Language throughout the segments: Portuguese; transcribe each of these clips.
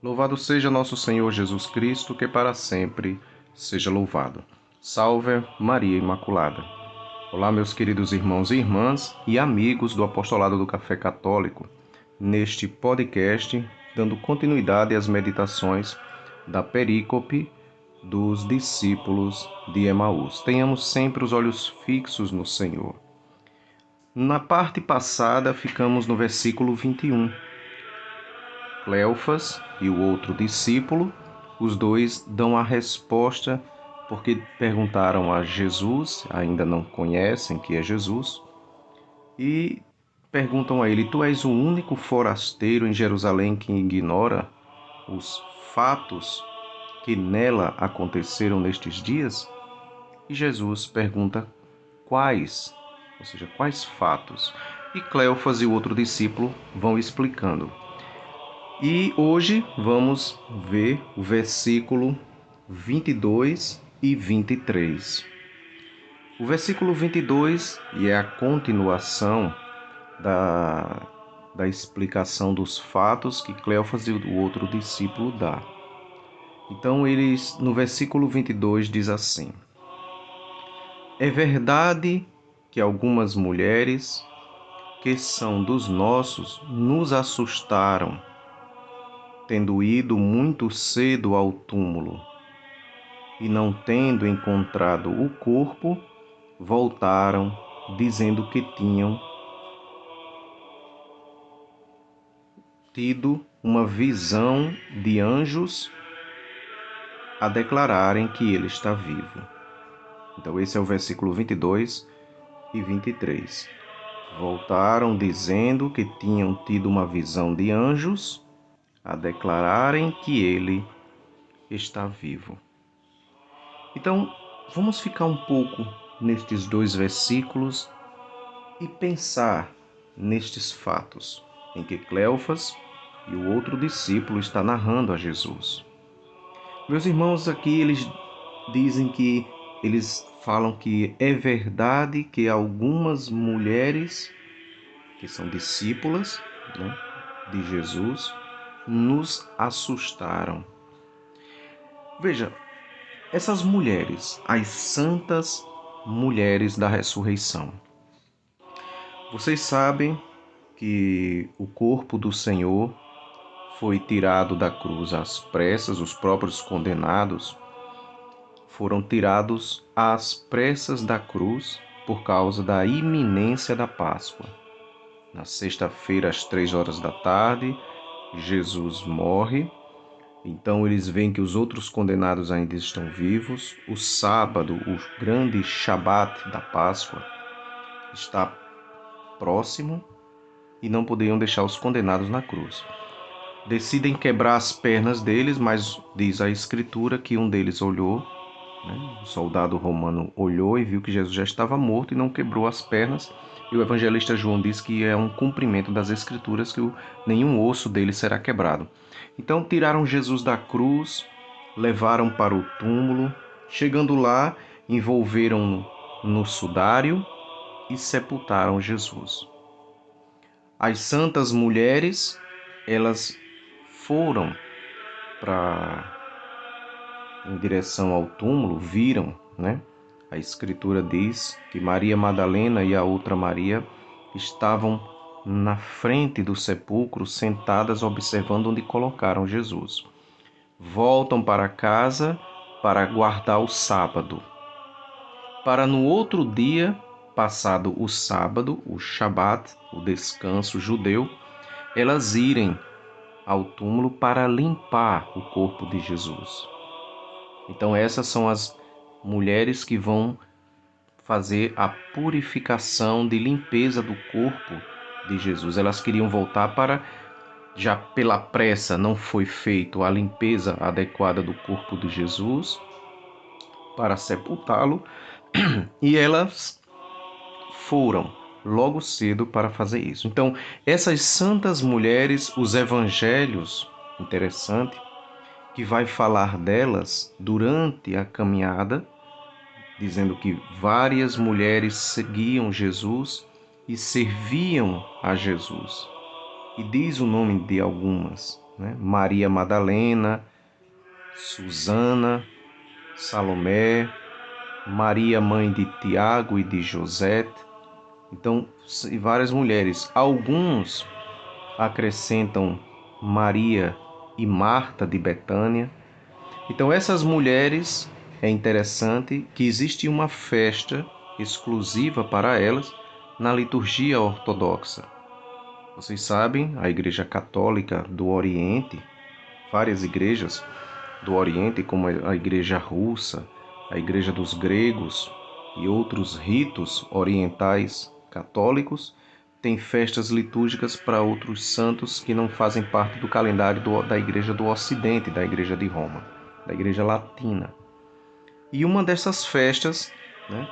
Louvado seja nosso Senhor Jesus Cristo, que para sempre seja louvado. Salve Maria Imaculada. Olá, meus queridos irmãos e irmãs e amigos do Apostolado do Café Católico, neste podcast, dando continuidade às meditações da perícope dos discípulos de Emaús. Tenhamos sempre os olhos fixos no Senhor. Na parte passada, ficamos no versículo 21. Cleofas e o outro discípulo, os dois dão a resposta porque perguntaram a Jesus, ainda não conhecem que é Jesus, e perguntam a ele: Tu és o único forasteiro em Jerusalém que ignora os fatos que nela aconteceram nestes dias? E Jesus pergunta quais, ou seja, quais fatos? E Cleofas e o outro discípulo vão explicando. E hoje vamos ver o versículo 22 e 23. O versículo 22 é a continuação da explicação dos fatos que Cleofas e o outro discípulo dá. Então, no versículo 22 diz assim: É verdade que algumas mulheres que são dos nossos nos assustaram, tendo ido muito cedo ao túmulo, e não tendo encontrado o corpo, voltaram, dizendo que tinham tido uma visão de anjos a declararem que ele está vivo. Então esse é o versículo 22 e 23. Voltaram dizendo que tinham tido uma visão de anjos a declararem que ele está vivo. Então, vamos ficar um pouco nestes dois versículos e pensar nestes fatos em que Cleofas e o outro discípulo está narrando a Jesus. Meus irmãos, aqui eles falam que é verdade que algumas mulheres que são discípulas, de Jesus nos assustaram. Veja, essas mulheres, as santas mulheres da ressurreição. Vocês sabem que o corpo do Senhor foi tirado da cruz às pressas, os próprios condenados foram tirados às pressas da cruz por causa da iminência da Páscoa. Na sexta-feira, às 3 horas da tarde, Jesus morre. Então eles veem que os outros condenados ainda estão vivos. O sábado, o grande Shabat da Páscoa, está próximo e não poderiam deixar os condenados na cruz. Decidem quebrar as pernas deles, mas diz a Escritura que um deles olhou, o soldado romano olhou e viu que Jesus já estava morto e não quebrou as pernas. E o evangelista João diz que é um cumprimento das Escrituras que nenhum osso dele será quebrado. Então tiraram Jesus da cruz, levaram para o túmulo, chegando lá, envolveram no sudário e sepultaram Jesus. As santas mulheres, elas foram em direção ao túmulo, viram, A Escritura diz que Maria Madalena e a outra Maria estavam na frente do sepulcro, sentadas observando onde colocaram Jesus. Voltam para casa para guardar o sábado. Para no outro dia, passado o sábado, o Shabat, o descanso judeu, elas irem ao túmulo para limpar o corpo de Jesus. Então essas são as mulheres que vão fazer a purificação de limpeza do corpo de Jesus. Elas queriam voltar já pela pressa não foi feita a limpeza adequada do corpo de Jesus para sepultá-lo, e elas foram logo cedo para fazer isso. Então, essas santas mulheres, os evangelhos, interessante, que vai falar delas durante a caminhada, dizendo que várias mulheres seguiam Jesus e serviam a Jesus. E diz o nome de algumas. né? Maria Madalena, Susana, Salomé, Maria, mãe de Tiago e de José. Então, várias mulheres. Alguns acrescentam Maria e Marta de Betânia. Então, essas mulheres, é interessante que existe uma festa exclusiva para elas na liturgia ortodoxa. Vocês sabem, a Igreja Católica do Oriente, várias igrejas do Oriente, como a Igreja Russa, a Igreja dos Gregos e outros ritos orientais católicos, têm festas litúrgicas para outros santos que não fazem parte do calendário da Igreja do Ocidente, da Igreja de Roma, da Igreja Latina. E uma dessas festas, né,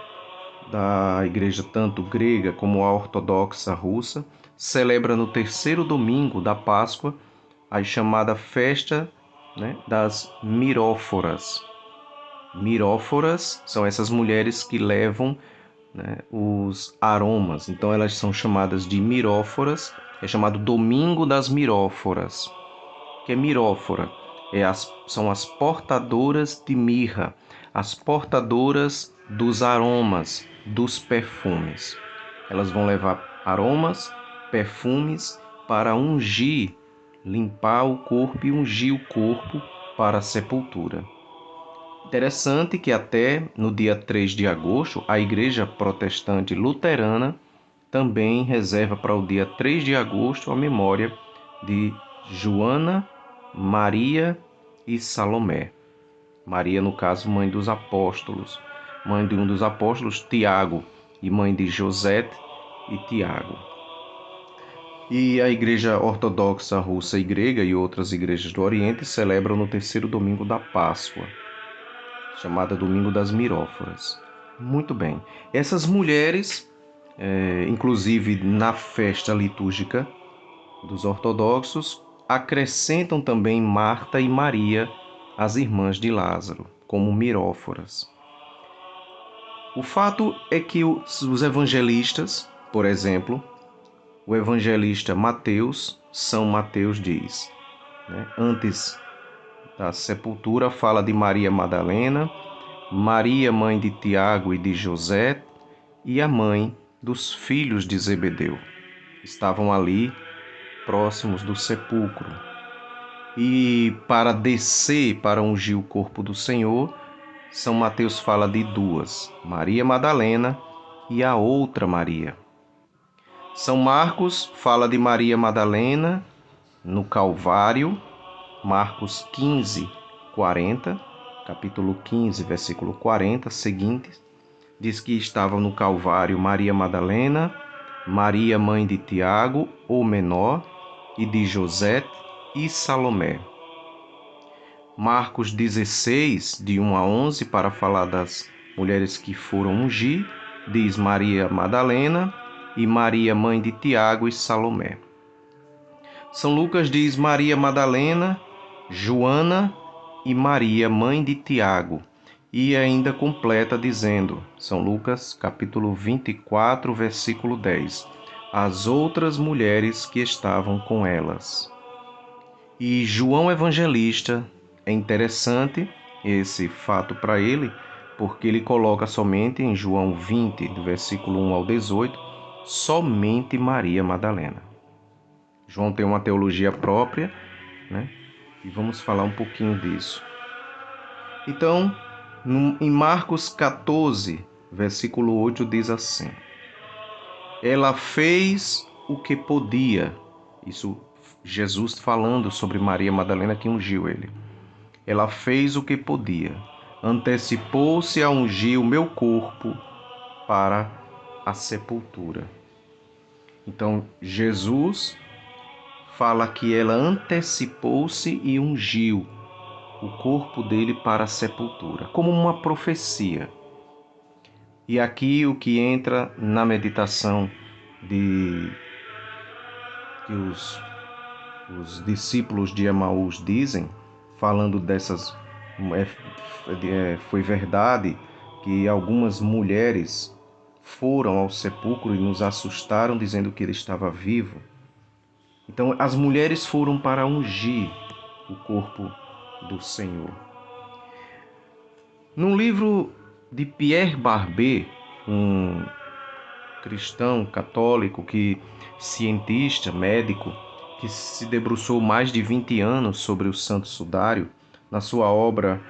da Igreja tanto grega como a ortodoxa russa, celebra no terceiro domingo da Páscoa a chamada festa, né, das Miróforas. Miróforas são essas mulheres que levam, né, os aromas. Então elas são chamadas de miróforas. É chamado Domingo das Miróforas. O que é mirófora? São as portadoras de mirra, as portadoras dos aromas, dos perfumes. Elas vão levar aromas, perfumes para ungir, limpar o corpo e ungir o corpo para a sepultura. Interessante que até no dia 3 de agosto, a Igreja Protestante Luterana também reserva para o dia 3 de agosto a memória de Joana, Maria e Salomé. Maria, no caso, mãe dos apóstolos, mãe de um dos apóstolos, Tiago, e mãe de José e Tiago. E a Igreja Ortodoxa Russa e Grega e outras igrejas do Oriente celebram no terceiro domingo da Páscoa, chamada Domingo das Miróforas. Muito bem. Essas mulheres, inclusive na festa litúrgica dos ortodoxos, acrescentam também Marta e Maria, as irmãs de Lázaro, como miróforas. O fato é que os evangelistas, por exemplo, o evangelista Mateus, São Mateus diz, né, antes da sepultura, fala de Maria Madalena, Maria, mãe de Tiago e de José, e a mãe dos filhos de Zebedeu. Estavam ali, próximos do sepulcro. E para descer, para ungir o corpo do Senhor, São Mateus fala de duas, Maria Madalena e a outra Maria. São Marcos fala de Maria Madalena no Calvário, Marcos 15, 40, capítulo 15, versículo 40, seguinte, diz que estavam no Calvário Maria Madalena, Maria, mãe de Tiago, o menor, e de José e Salomé. Marcos 16, de 1 a 11, para falar das mulheres que foram ungir, diz Maria Madalena e Maria, mãe de Tiago e Salomé. São Lucas diz Maria Madalena, Joana e Maria, mãe de Tiago, e ainda completa dizendo, São Lucas, capítulo 24, versículo 10, as outras mulheres que estavam com elas. E João Evangelista, é interessante esse fato para ele, porque ele coloca somente em João 20, do versículo 1 ao 18, somente Maria Madalena. João tem uma teologia própria, né? E vamos falar um pouquinho disso. Então, em Marcos 14, versículo 8, diz assim: ela fez o que podia. Isso Jesus falando sobre Maria Madalena que ungiu ele. Ela fez o que podia. Antecipou-se a ungir o meu corpo para a sepultura. Então, Jesus fala que ela antecipou-se e ungiu o corpo dele para a sepultura, como uma profecia. E aqui o que entra na meditação que os discípulos de Emaús dizem, falando dessas, foi verdade que algumas mulheres foram ao sepulcro e nos assustaram dizendo que ele estava vivo. Então as mulheres foram para ungir o corpo do Senhor. No livro de Pierre Barbet, um cristão católico, cientista, médico, que se debruçou mais de 20 anos sobre o Santo Sudário, na sua obra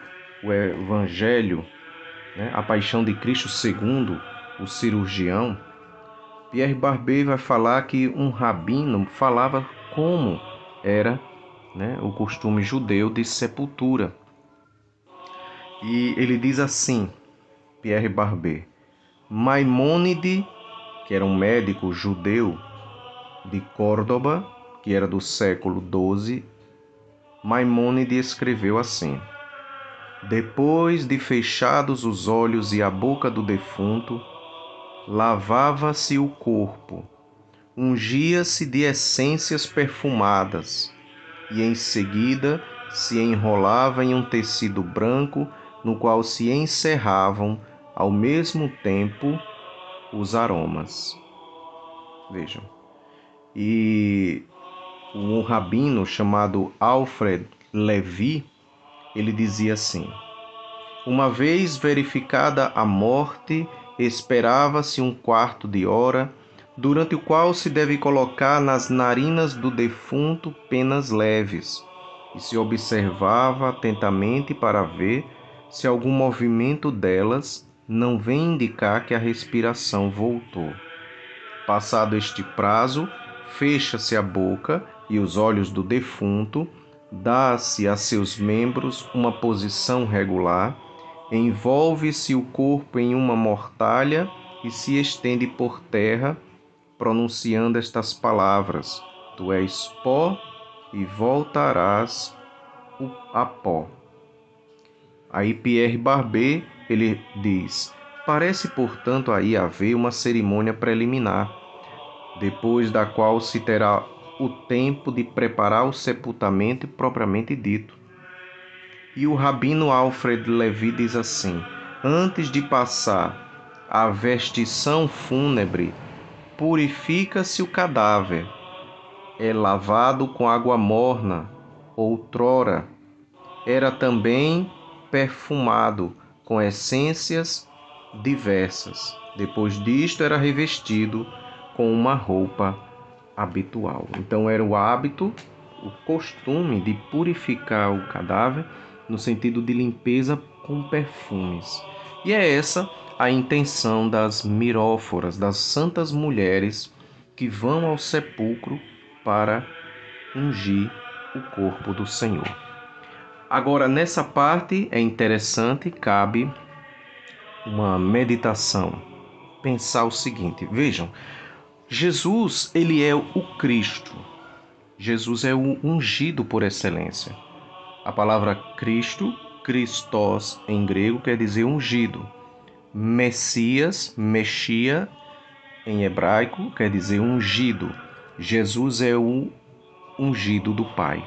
O Evangelho, A Paixão de Cristo segundo o cirurgião, Pierre Barbet vai falar que um rabino falava como era o costume judeu de sepultura. E ele diz assim, Pierre Barbet: Maimônide, que era um médico judeu de Córdoba, que era do século XII, Maimônide escreveu assim: Depois de fechados os olhos e a boca do defunto, lavava-se o corpo, ungia-se de essências perfumadas e em seguida se enrolava em um tecido branco no qual se encerravam ao mesmo tempo os aromas. Vejam. E um rabino chamado Alfred Levi, ele dizia assim: Uma vez verificada a morte, esperava-se um quarto de hora, durante o qual se deve colocar nas narinas do defunto penas leves, e se observava atentamente para ver se algum movimento delas não vem indicar que a respiração voltou. Passado este prazo, fecha-se a boca e os olhos do defunto, dá-se a seus membros uma posição regular, envolve-se o corpo em uma mortalha e se estende por terra, pronunciando estas palavras: Tu és pó e voltarás a pó. Aí Pierre Barbet, ele diz: Parece, portanto, aí haver uma cerimônia preliminar, depois da qual se terá o tempo de preparar o sepultamento propriamente dito. E o rabino Alfred Levi diz assim: Antes de passar a vestição fúnebre, purifica-se o cadáver, é lavado com água morna. Outrora era também perfumado com essências diversas. Depois disto era revestido com uma roupa habitual. Então era o hábito, o costume de purificar o cadáver no sentido de limpeza com perfumes. E é essa a intenção das miróforas, das santas mulheres que vão ao sepulcro para ungir o corpo do Senhor. Agora, nessa parte é interessante, cabe uma meditação. Pensar o seguinte, vejam, Jesus, ele é o Cristo. Jesus é o ungido por excelência. A palavra Cristo, Christos em grego, quer dizer ungido. Messias, Mexia em hebraico, quer dizer ungido. Jesus é o ungido do Pai.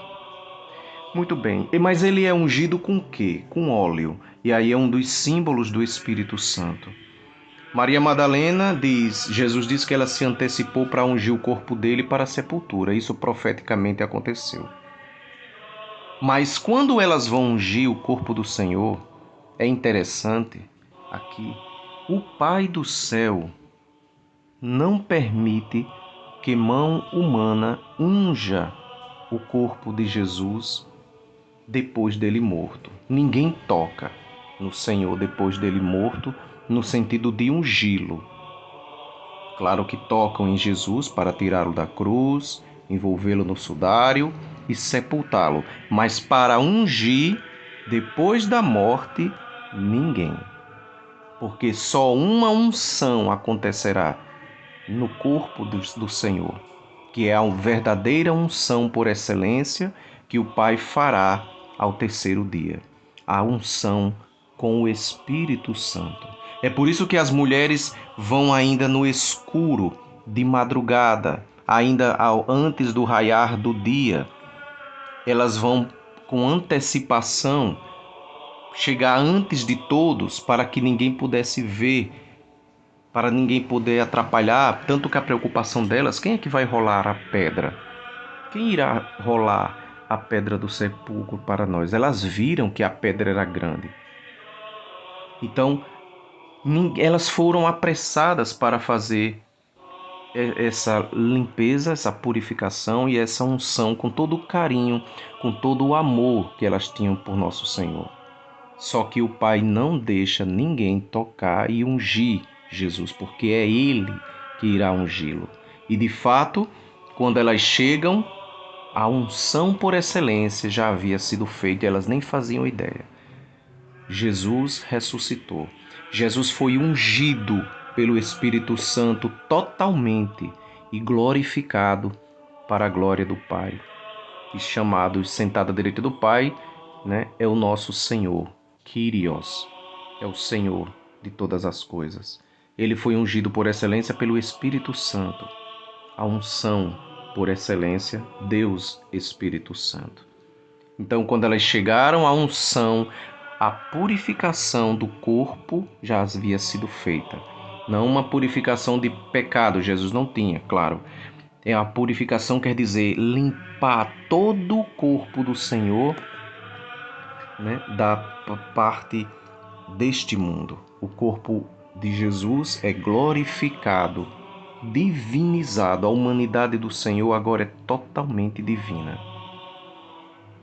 Muito bem, mas ele é ungido com o quê? Com óleo. E aí é um dos símbolos do Espírito Santo. Maria Madalena diz, Jesus diz que ela se antecipou para ungir o corpo dele para a sepultura. Isso profeticamente aconteceu. Mas quando elas vão ungir o corpo do Senhor, é interessante aqui, o Pai do céu não permite que mão humana unja o corpo de Jesus depois dele morto. Ninguém toca no Senhor depois dele morto, no sentido de ungí-lo. Claro que tocam em Jesus para tirá-lo da cruz, envolvê-lo no sudário e sepultá-lo, mas para ungir depois da morte, ninguém. Porque só uma unção acontecerá no corpo do Senhor, que é a verdadeira unção por excelência que o Pai fará ao terceiro dia. A unção com o Espírito Santo. É por isso que as mulheres vão ainda no escuro, de madrugada, ainda antes do raiar do dia. Elas vão com antecipação chegar antes de todos para que ninguém pudesse ver, para ninguém poder atrapalhar, tanto que a preocupação delas, quem é que vai rolar a pedra? Quem irá rolar a pedra do sepulcro para nós. Elas viram que a pedra era grande. Então, elas foram apressadas para fazer essa limpeza, essa purificação e essa unção com todo o carinho, com todo o amor que elas tinham por nosso Senhor. Só que o Pai não deixa ninguém tocar e ungir Jesus, porque é Ele que irá ungí-lo. E de fato, quando elas chegam, a unção por excelência já havia sido feita e elas nem faziam ideia. Jesus ressuscitou. Jesus foi ungido pelo Espírito Santo totalmente e glorificado para a glória do Pai. E chamado, sentado à direita do Pai, é o nosso Senhor, Kyrios, é o Senhor de todas as coisas. Ele foi ungido por excelência pelo Espírito Santo. A unção por excelência, Deus Espírito Santo. Então, quando elas chegaram à unção, a purificação do corpo já havia sido feita. Não uma purificação de pecado, Jesus não tinha, claro. A purificação quer dizer limpar todo o corpo do Senhor, da parte deste mundo. O corpo de Jesus é glorificado, divinizado. A humanidade do Senhor agora é totalmente divina.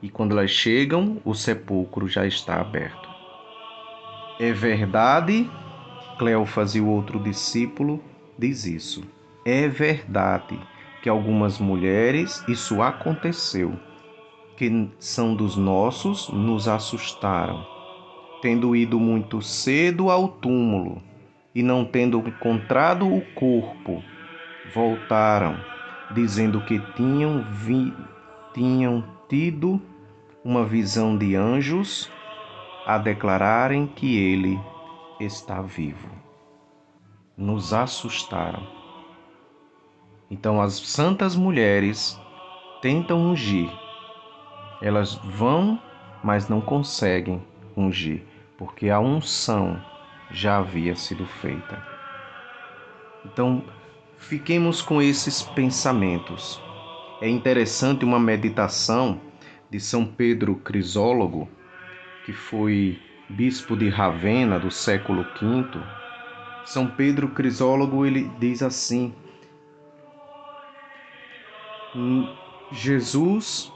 E quando elas chegam, o sepulcro já está aberto. É verdade, Cleófas e o outro discípulo diz isso. É verdade que algumas mulheres, isso aconteceu, que são dos nossos, nos assustaram, tendo ido muito cedo ao túmulo e não tendo encontrado o corpo, voltaram, dizendo que tinham tido uma visão de anjos a declararem que ele está vivo. Nos assustaram. Então as santas mulheres tentam ungir. Elas vão, mas não conseguem ungir, porque a unção já havia sido feita. Então, fiquemos com esses pensamentos. É interessante uma meditação de São Pedro Crisólogo, que foi bispo de Ravenna do século V. São Pedro Crisólogo, ele diz assim: Jesus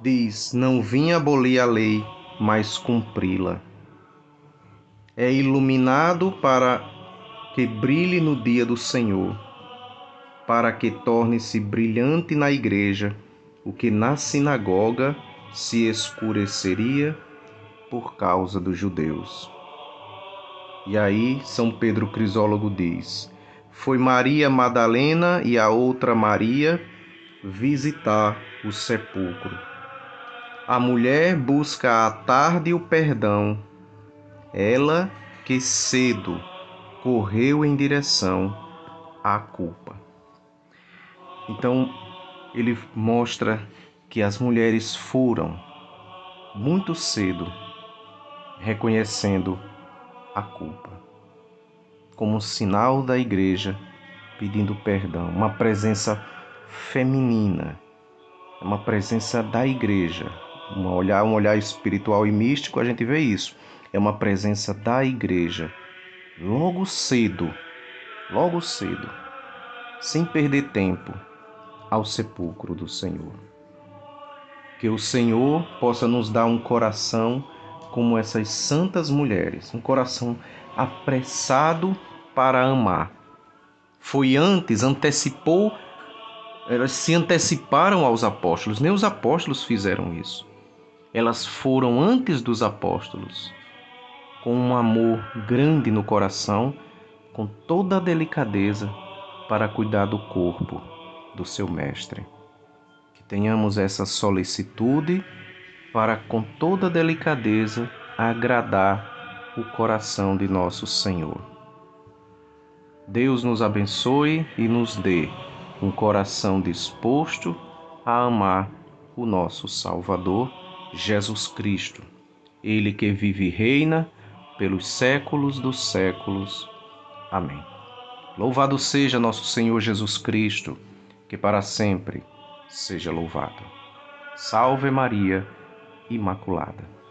diz, não vim abolir a lei, mas cumpri-la. É iluminado para que brilhe no dia do Senhor, para que torne-se brilhante na igreja o que na sinagoga se escureceria por causa dos judeus. E aí São Pedro Crisólogo diz: foi Maria Madalena e a outra Maria visitar o sepulcro. A mulher busca à tarde o perdão, ela que cedo correu em direção à culpa. Então, ele mostra que as mulheres foram muito cedo reconhecendo a culpa, como sinal da igreja pedindo perdão, uma presença feminina, uma presença da igreja, um olhar espiritual e místico, a gente vê isso, é uma presença da igreja, logo cedo, sem perder tempo, ao sepulcro do Senhor. Que o Senhor possa nos dar um coração como essas santas mulheres, um coração apressado para amar. Foi antes, elas se anteciparam aos apóstolos, nem os apóstolos fizeram isso. Elas foram antes dos apóstolos, com um amor grande no coração, com toda a delicadeza para cuidar do corpo do seu mestre. Que tenhamos essa solicitude para, com toda delicadeza, agradar o coração de nosso Senhor. Deus nos abençoe e nos dê um coração disposto a amar o nosso Salvador, Jesus Cristo, Ele que vive e reina pelos séculos dos séculos. Amém. Louvado seja nosso Senhor Jesus Cristo, que para sempre seja louvado. Salve Maria Imaculada.